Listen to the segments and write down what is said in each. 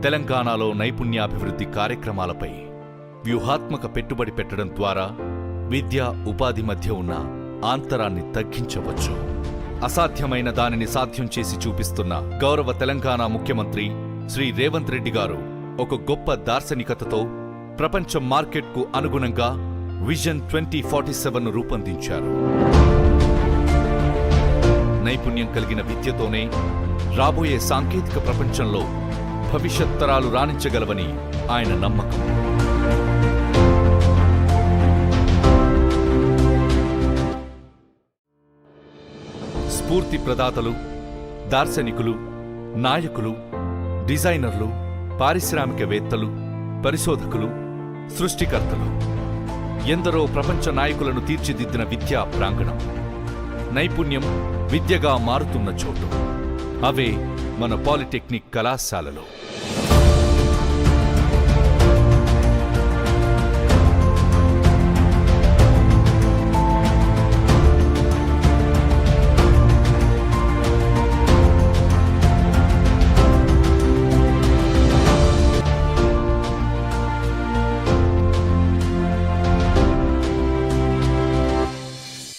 తెలంగాణలో నైపుణ్యాభివృద్ధి కార్యక్రమాలపై వ్యూహాత్మక పెట్టుబడి పెట్టడం ద్వారా విద్య, ఉపాధి మధ్య ఉన్న అంతరాన్ని తగ్గించవచ్చు. అసాధ్యమైన దానిని సాధ్యం చేసి చూపిస్తున్న గౌరవ తెలంగాణ ముఖ్యమంత్రి శ్రీ రేవంత్ రెడ్డి గారు ఒక గొప్ప దార్శనికతతో ప్రపంచ మార్కెట్కు అనుగుణంగా విజన్ 2047ను రూపొందించారు. నైపుణ్యం కలిగిన విద్యతోనే రాబోయే సాంకేతిక ప్రపంచంలో భవిష్యత్ తరాలు రాణించగలవని ఆయన నమ్మకం. స్ఫూర్తి ప్రదాతలు, దార్శనికులు, నాయకులు, డిజైనర్లు, పారిశ్రామికవేత్తలు, పరిశోధకులు, సృష్టికర్తలు, ఎందరో ప్రపంచ నాయకులను తీర్చిదిద్దిన విద్యా ప్రాంగణం. నైపుణ్యం విద్యగా మారుతున్న చోటు అవే మన పాలిటెక్నిక్ కళాశాలలు.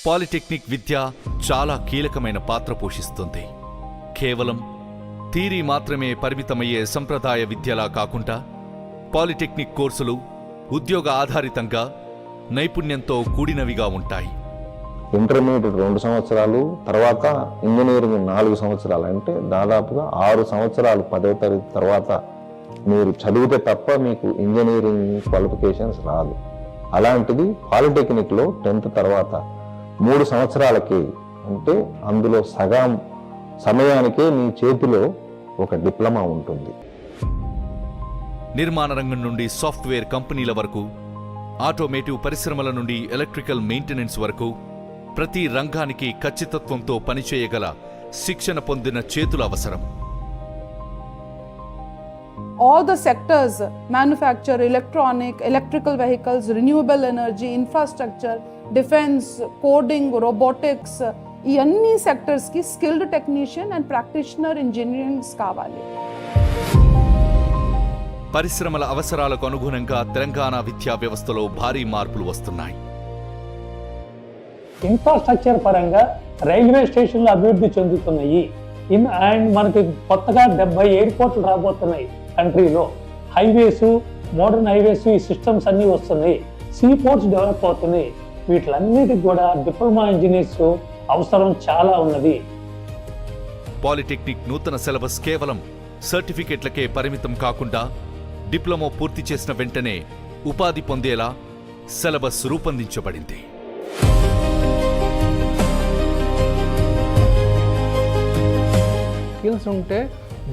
పాలిటెక్నిక్ విద్య చాలా కీలకమైన పాత్ర పోషిస్తుంది. కేవలం థియరీ మాత్రమే పరిమితమయ్యే సంప్రదాయ విద్యలా కాకుండా పాలిటెక్నిక్ కోర్సులు ఉద్యోగ ఆధారితంగా నైపుణ్యంతో కూడినవిగా ఉంటాయి. ఇంటర్మీడియట్ 2 సంవత్సరాలు, తర్వాత ఇంజనీరింగ్ 4 సంవత్సరాలు, అంటే దాదాపుగా 6 సంవత్సరాలు 10వ తరగతి తర్వాత మీరు చదివితే తప్ప మీకు ఇంజనీరింగ్ క్వాలిఫికేషన్స్ రాదు. అలాంటిది పాలిటెక్నిక్లో 10th తర్వాత 3 సంవత్సరాలకి, అంటే అందులో సగం సమయానికే మీ చేతిలో ఒక డిప్లొమా ఉంటుంది. నిర్మాణ రంగం నుండి సాఫ్ట్వేర్ కంపెనీల వరకు, ఆటోమేటివ్ పరిశ్రమల నుండి ఎలక్ట్రికల్ మెయింటెనెన్స్ వరకు ప్రతి రంగానికి ఖచ్చితత్వంతో పనిచేయగల శిక్షణ పొందిన చేతుల అవసరం. All the sectors, manufacture, electrical vehicles, renewable energy, infrastructure, defense, coding, robotics, ఈ అన్ని సెక్టర్స్కి skilled technician and practitioner engineerings కావాలి. పరిశ్రమల అవసరాలకు అనుగుణంగా తెలంగాణ విద్యా వ్యవస్థలో భారీ మార్పులు వస్తున్నాయి. ఇన్ఫ్రాస్ట్రక్చర్ పరంగా రైల్వే స్టేషన్లు అభివృద్ధి చెందుతున్నాయి. అండ్ మనకి కొత్తగా 70 ఎయిర్పోర్ట్లు రాబోతున్నాయి కంట్రీలో. హైవేస్, మోడర్న్ హైవేస్, ఈ సిస్టమ్స్ అన్నీ వస్తున్నాయి. సీ పోర్ట్స్ డెవలప్ అవుతున్నాయి. వీటిలన్నిటికి కూడా డిప్లొమా ఇంజనీర్స్ అవసరం చాలా ఉన్నది. పాలిటెక్నిక్ నూతన సిలబస్ కేవలం సర్టిఫికెట్లకే పరిమితం కాకుండా డిప్లొమా పూర్తి చేసిన వెంటనే ఉపాధి పొందేలా సిలబస్ రూపొందించబడింది. స్కిల్స్ ఉంటే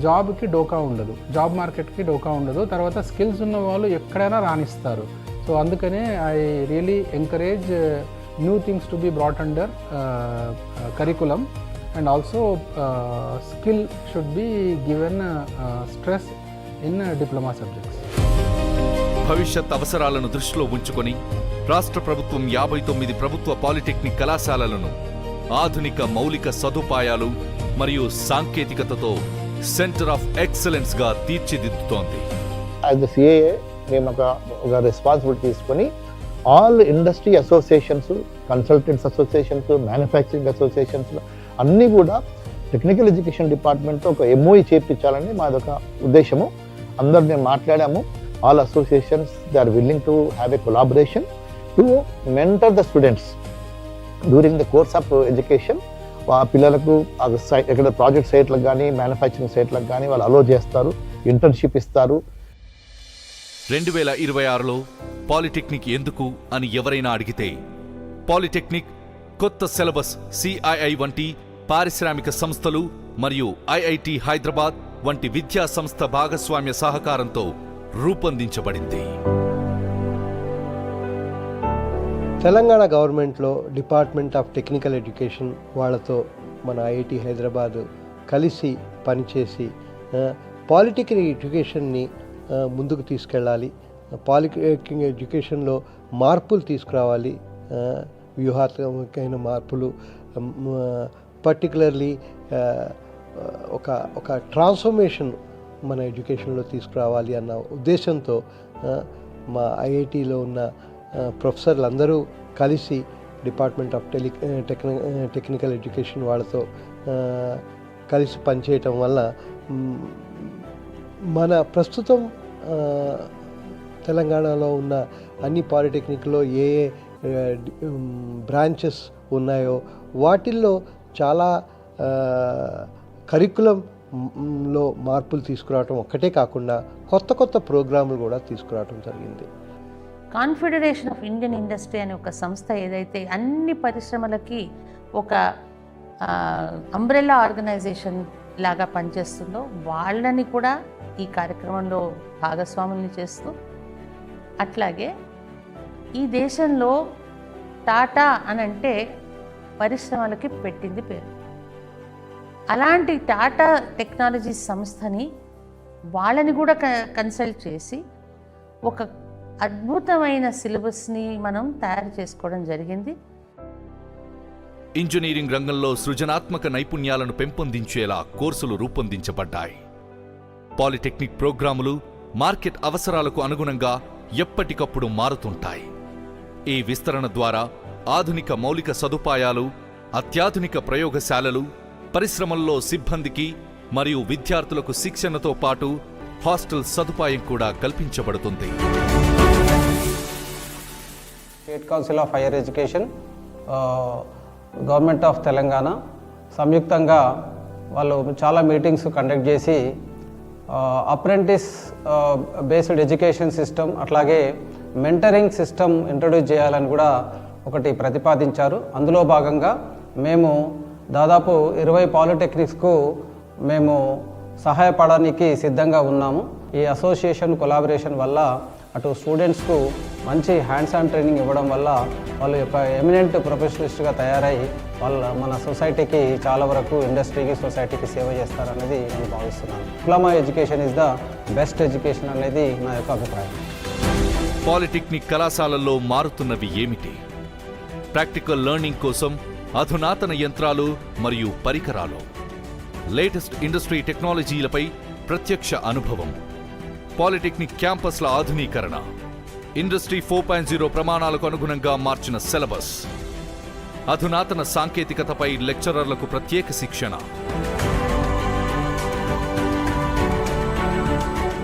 జాబ్కి డోకా ఉండదు, జాబ్ మార్కెట్కి డోకా ఉండదు. తర్వాత స్కిల్స్ ఉన్న వాళ్ళు ఎక్కడైనా రాణిస్తారు. సో అందుకనే I really encourage new things to be brought under curriculum, and also skill should be given stress in diploma subjects. భవిష్యత్ అవసరాలను దృష్టిలో ఉంచుకొని రాష్ట్ర ప్రభుత్వం 59 ప్రభుత్వ పాలిటెక్నిక్ కళాశాలలను ఆధునిక మౌలిక సదుపాయాలు మరియు సాంకేతికతతో సెంటర్ ఆఫ్ ఎక్సలెన్స్ గా తీర్చిదిద్దుతోంది. యాజ్ ద సిఏఏ మేము ఒక రెస్పాన్సిబిలిటీ తీసుకొని all industry associations, consultants associations, manufacturing associations అన్నీ కూడా టెక్నికల్ ఎడ్యుకేషన్ డిపార్ట్మెంట్తో ఒక MOE చేయించాలని మాదొక ఉద్దేశము. అందరు మేము మాట్లాడాము. All associations they are willing to have a collaboration to mentor the students during the course of education. ఆ పిల్లలకు ఎక్కడ ప్రాజెక్ట్ సైట్లకు కానీ మ్యానుఫ్యాక్చరింగ్ సైట్లకు కానీ వాళ్ళు అలో చేస్తారు, ఇంటర్న్షిప్ ఇస్తారు. 2026లో పాలిటెక్నిక్ ఎందుకు అని ఎవరైనా అడిగితే పాలిటెక్నిక్ కొత్త సిలబస్ CII వంటి పారిశ్రామిక సంస్థలు మరియు IIT హైదరాబాద్ వంటి విద్యా సంస్థ భాగస్వామ్య సహకారంతో రూపొందించబడింది. తెలంగాణ గవర్నమెంట్లో డిపార్ట్మెంట్ ఆఫ్ టెక్నికల్ ఎడ్యుకేషన్ వాళ్ళతో మన IIT హైదరాబాద్ కలిసి పనిచేసి పాలిటెక్నిక్ ఎడ్యుకేషన్ని ముందుకు తీసుకెళ్ళాలి. పాలిటెక్నిక్ ఎడ్యుకేషన్లో మార్పులు తీసుకురావాలి, వ్యూహాత్మకమైన మార్పులు, పర్టికులర్లీ ఒక ట్రాన్స్ఫర్మేషన్ మన ఎడ్యుకేషన్లో తీసుకురావాలి అన్న ఉద్దేశంతో మా ఐఐటిలో ఉన్న ప్రొఫెసర్లు కలిసి డిపార్ట్మెంట్ ఆఫ్ టెక్నికల్ ఎడ్యుకేషన్ వాళ్ళతో కలిసి పనిచేయటం వల్ల మన ప్రస్తుతం తెలంగాణలో ఉన్న అన్ని పాలిటెక్నిక్లో ఏ బ్రాంచెస్ ఉన్నాయో వాటిల్లో చాలా కరికులంలో మార్పులు తీసుకురావటం ఒక్కటే కాకుండా కొత్త కొత్త ప్రోగ్రాములు కూడా తీసుకురావటం జరిగింది. కాన్ఫెడరేషన్ ఆఫ్ ఇండియన్ ఇండస్ట్రీ అనే ఒక సంస్థ ఏదైతే అన్ని పరిశ్రమలకి ఒక అంబ్రెల్లా ఆర్గనైజేషన్ లాగా పనిచేస్తుందో వాళ్ళని కూడా ఈ కార్యక్రమంలో భాగస్వాముల్ని చేస్తూ, అట్లాగే ఈ దేశంలో టాటా అని అంటే పరిశ్రమలకి పెట్టింది పేరు. అలాంటి టాటా టెక్నాలజీ సంస్థని వాళ్ళని కూడా కన్సల్ట్ చేసి ఒక అద్భుతమైన సిలబస్ని మనం తయారు చేసుకోవడం జరిగింది. ఇంజనీరింగ్ రంగంలో సృజనాత్మక నైపుణ్యాలను పెంపొందించేలా కోర్సులు రూపొందించబడ్డాయి. పాలిటెక్నిక్ ప్రోగ్రాములు మార్కెట్ అవసరాలకు అనుగుణంగా ఎప్పటికప్పుడు మారుతుంటాయి. ఈ విస్తరణ ద్వారా ఆధునిక మౌలిక సదుపాయాలు, అత్యాధునిక ప్రయోగశాలలు, పరిశ్రమల్లో సిబ్బందికి మరియు విద్యార్థులకు శిక్షణతో పాటు హాస్టల్ సదుపాయం కూడా కల్పించబడుతుంది. State council of higher education, government of Telangana సంయుక్తంగా వాళ్ళు చాలా మీటింగ్స్ కండక్ట్ చేసి అప్రెంటిస్ బేస్డ్ ఎడ్యుకేషన్ సిస్టమ్ అట్లాగే మెంటరింగ్ సిస్టమ్ ఇంట్రడ్యూస్ చేయాలని కూడా ఒకటి ప్రతిపాదించారు. అందులో భాగంగా మేము దాదాపు 20 పాలిటెక్నిక్స్కు మేము సహాయపడడానికి సిద్ధంగా ఉన్నాము. ఈ అసోసియేషన్ కొలాబరేషన్ వల్ల అటు స్టూడెంట్స్కు మంచి హ్యాండ్స్ ఆన్ ట్రైనింగ్ ఇవ్వడం వల్ల వాళ్ళు యొక్క ఎమినెంట్ ప్రొఫెషనలిస్ట్గా తయారై మన సొసైటీకి చాలా వరకు ఇండస్ట్రీకి సొసైటీకి సేవ చేస్తారనేది నేను భావిస్తున్నాను. Diploma education is the best education అనేది నా యొక్క అభిప్రాయం. పాలిటెక్నిక్ కళాశాలల్లో మారుతున్నవి ఏమిటి? ప్రాక్టికల్ లెర్నింగ్ కోసం అధునాతన యంత్రాలు మరియు పరికరాలు, లేటెస్ట్ ఇండస్ట్రీ టెక్నాలజీలపై ప్రత్యక్ష అనుభవం, పాలిటెక్నిక్ క్యాంపస్ల ఆధునీకరణ, ఇండస్ట్రీ 4.0 ప్రమాణాలకు అనుగుణంగా మార్చిన సిలబస్, అధునాతన సాంకేతికతపై లెక్చరర్లకు ప్రత్యేక శిక్షణ.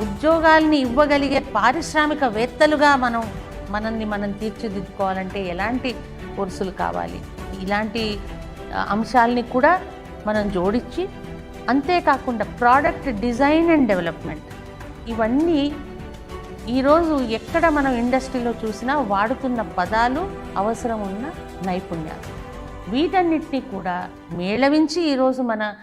ఉద్యోగాల్ని ఇవ్వగలిగే పారిశ్రామికవేత్తలుగా మనం తీర్చిదిద్దుకోవాలంటే ఎలాంటి కోర్సులు కావాలి, ఇలాంటి అంశాలని కూడా మనం జోడించి, అంతేకాకుండా ప్రోడక్ట్ డిజైన్ అండ్ డెవలప్మెంట్, ఇవన్నీ ఈరోజు ఎక్కడ మనం ఇండస్ట్రీలో చూసినా వాడుతున్న పదాలు, అవసరం ఉన్న నైపుణ్యాలు, వీటన్నిటినీ కూడా మేళవించి ఈరోజు మన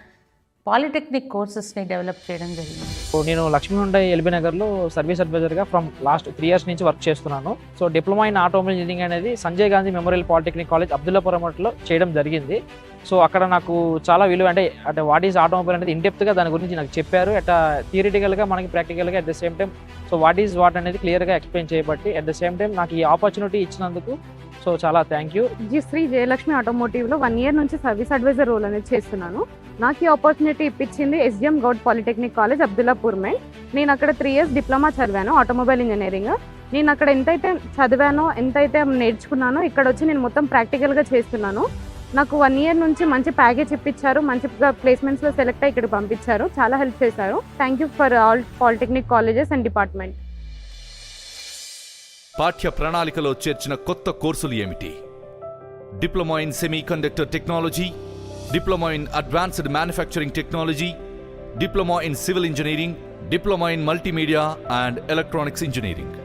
పాలిటెక్నిక్ కోర్సెస్ని డెవలప్ చేయడం జరిగింది. నేను లక్ష్మీ హుండై ఎల్బీ నగర్లో సర్వీస్ అడ్వైజర్గా ఫ్రమ్ లాస్ట్ 3 years నుంచి వర్క్ చేస్తున్నాను. So diploma in automobile engineering అనేది Sanjay Gandhi memorial polytechnic college అబ్దుల్లాపురంలో చేయడం జరిగింది. సో అక్కడ నాకు చాలా విలువ, అంటే వాట్ ఈజ్ ఆటోమొబైల్ అనేది ఇన్డెప్త్గా దాని గురించి నాకు చెప్పారు. థియరిటికల్గా మనకి ప్రాక్టికల్గా at the same time so what is what అనేది క్లియర్గా ఎక్స్ప్లెయిన్ చేయబట్టి అట్ ద సేమ్ టైం నాకు ఈ ఆపర్చునిటీ ఇచ్చినందుకు సో చాలా థ్యాంక్ యూ. శ్రీ జయలక్ష్మి ఆటోమోటివ్లో 1 year నుంచి సర్వీస్ అడ్వైజర్ రోల్ అనేది చేస్తున్నాను. నాకు ఈ ఆపర్చునిటీ ఇప్పించింది SDM Goud polytechnic college Abdullapur main. నేను అక్కడ 3 years డిప్లొమా చదివాను ఆటోమొబైల్ ఇంజనీరింగ్. నేను అక్కడ ఎంతైతే చదివానో, ఎంతైతే నేర్చుకున్నానో, ఇక్కడ వచ్చి నేను మొత్తం ప్రాక్టికల్గా చేస్తున్నాను. నాకు 1 year నుంచి మంచి ప్యాకేజ్ ఇప్పించారు, మంచిగా ప్లేస్మెంట్స్లో సెలెక్ట్ అయ్యి ఇక్కడ పంపించారు, చాలా హెల్ప్ చేశారు. Thank you for all polytechnic colleges and department. పాఠ్య ప్రణాళికలో చేర్చిన కొత్త కోర్సులు ఏమిటి? Diploma in semiconductor technology, diploma in advanced manufacturing technology, diploma in civil engineering, diploma in multimedia and electronics engineering.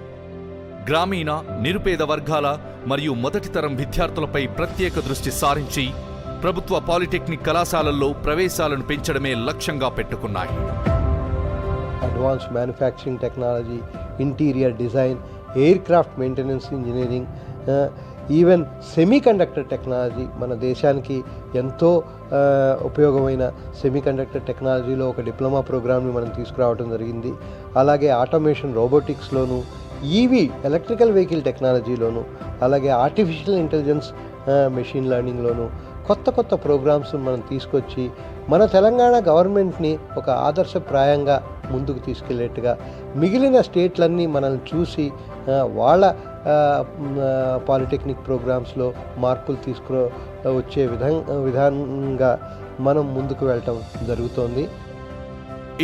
గ్రామీణ, నిరుపేద వర్గాల మరియు మొదటి తరం విద్యార్థులపై ప్రత్యేక దృష్టి సారించి ప్రభుత్వ పాలిటెక్నిక్ కళాశాలల్లో ప్రవేశాలను పెంచడమే లక్ష్యంగా పెట్టుకున్నాయి. Advanced manufacturing technology, interior design, aircraft maintenance engineering, even semiconductor technology, మన దేశానికి ఎంతో ఉపయోగమైన సెమీకండక్టర్ టెక్నాలజీలో ఒక డిప్లొమా ప్రోగ్రామ్ని మనం తీసుకురావడం జరిగింది. అలాగే ఆటోమేషన్ రోబోటిక్స్లోను, ఈవీ ఎలక్ట్రికల్ వెహికల్ టెక్నాలజీలోను, అలాగే ఆర్టిఫిషియల్ ఇంటెలిజెన్స్ మెషిన్ లెర్నింగ్లోను కొత్త కొత్త ప్రోగ్రామ్స్ మనం తీసుకొచ్చి మన తెలంగాణ గవర్నమెంట్ని ఒక ఆదర్శప్రాయంగా ముందుకు తీసుకెళ్ళేట్టుగా మిగిలిన స్టేట్లన్నీ మనల్ని చూసి వాళ్ళ పాలిటెక్నిక్ ప్రోగ్రామ్స్లో మార్పులు వచ్చే విధానంగా మనం ముందుకు వెళ్ళటం జరుగుతోంది.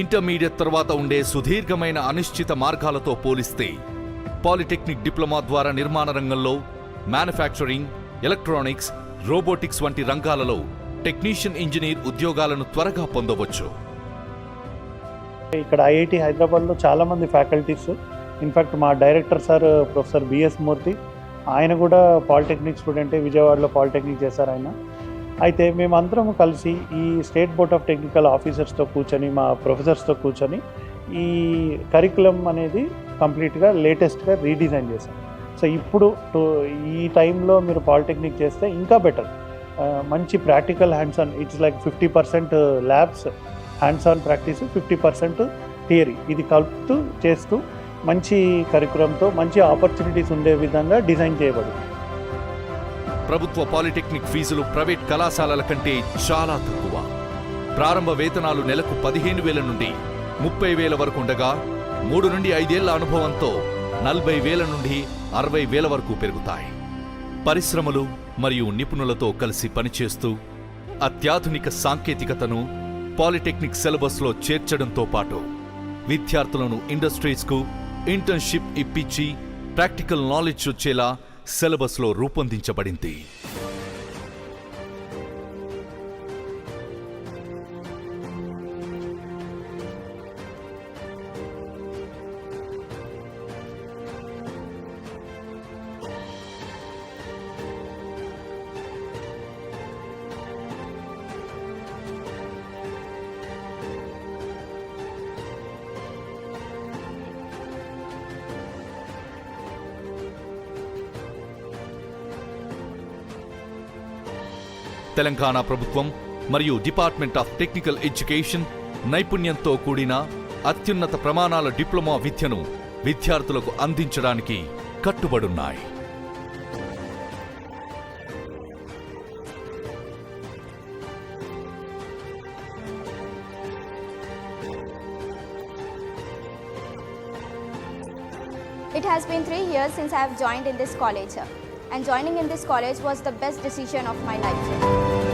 ఇంటర్మీడియట్ తర్వాత ఉండే సుదీర్ఘమైన అనిశ్చిత మార్గాలతో పోలిస్తే పాలిటెక్నిక్ డిప్లొమా ద్వారా నిర్మాణ రంగంలో మ్యానుఫ్యాక్చరింగ్, ఎలక్ట్రానిక్స్, రోబోటిక్స్ వంటి రంగాలలో టెక్నీషియన్ ఇంజనీర్ ఉద్యోగాలను త్వరగా పొందవచ్చు. ఇక్కడ ఐఐటి హైదరాబాద్లో చాలామంది ఫ్యాకల్టీస్, ఇన్ఫ్యాక్ట్ మా డైరెక్టర్ సార్ ప్రొఫెసర్ బిఎస్ మూర్తి, ఆయన కూడా పాలిటెక్నిక్ స్టూడెంటే, విజయవాడలో పాలిటెక్నిక్ చేశారు ఆయన. అయితే మేమందరం కలిసి ఈ స్టేట్ బోర్డ్ ఆఫ్ టెక్నికల్ ఆఫీసర్స్తో కూర్చొని, మా ప్రొఫెసర్స్తో కూర్చొని ఈ కరికులం అనేది కంప్లీట్గా లేటెస్ట్గా రీడిజైన్ చేశాం. సో ఇప్పుడు ఈ టైంలో మీరు పాలిటెక్నిక్ చేస్తే ఇంకా బెటర్, మంచి practical hands on, it's like 50% labs hands on practice, 50% theory, ఇది కలుపుతూ చేస్తూ మంచి కరికులంతో మంచి ఆపర్చునిటీస్ ఉండే విధంగా డిజైన్ చేయబడింది. ప్రభుత్వ పాలిటెక్నిక్ ఫీజులు ప్రైవేట్ కళాశాలల కంటే చాలా తక్కువ. ప్రారంభ వేతనాలు నెలకు 15,000 నుండి 30,000 వరకు ఉండగా 3 నుండి 5 ఏళ్ల అనుభవంతో 40,000 నుండి 60,000 వరకు పెరుగుతాయి. పరిశ్రమలు మరియు నిపుణులతో కలిసి పనిచేస్తూ అత్యాధునిక సాంకేతికతను పాలిటెక్నిక్ సిలబస్లో చేర్చడంతో పాటు విద్యార్థులను ఇండస్ట్రీస్కు ఇంటర్న్షిప్ ఇప్పించి ప్రాక్టికల్ నాలెడ్జ్ వచ్చేలా సిలబస్లో రూపొందించబడింది. తెలంగాణ ప్రభుత్వం మరియు డిపార్ట్మెంట్ ఆఫ్ టెక్నికల్ ఎడ్యుకేషన్ నైపుణ్యంతో కూడిన అత్యున్నత ప్రమాణాల డిప్లొమా విద్యను విద్యార్థులకు అందించడానికి కట్టుబడున్నాయి. It has been 3 years since I have joined in this college, and joining in this college was the best decision of my life.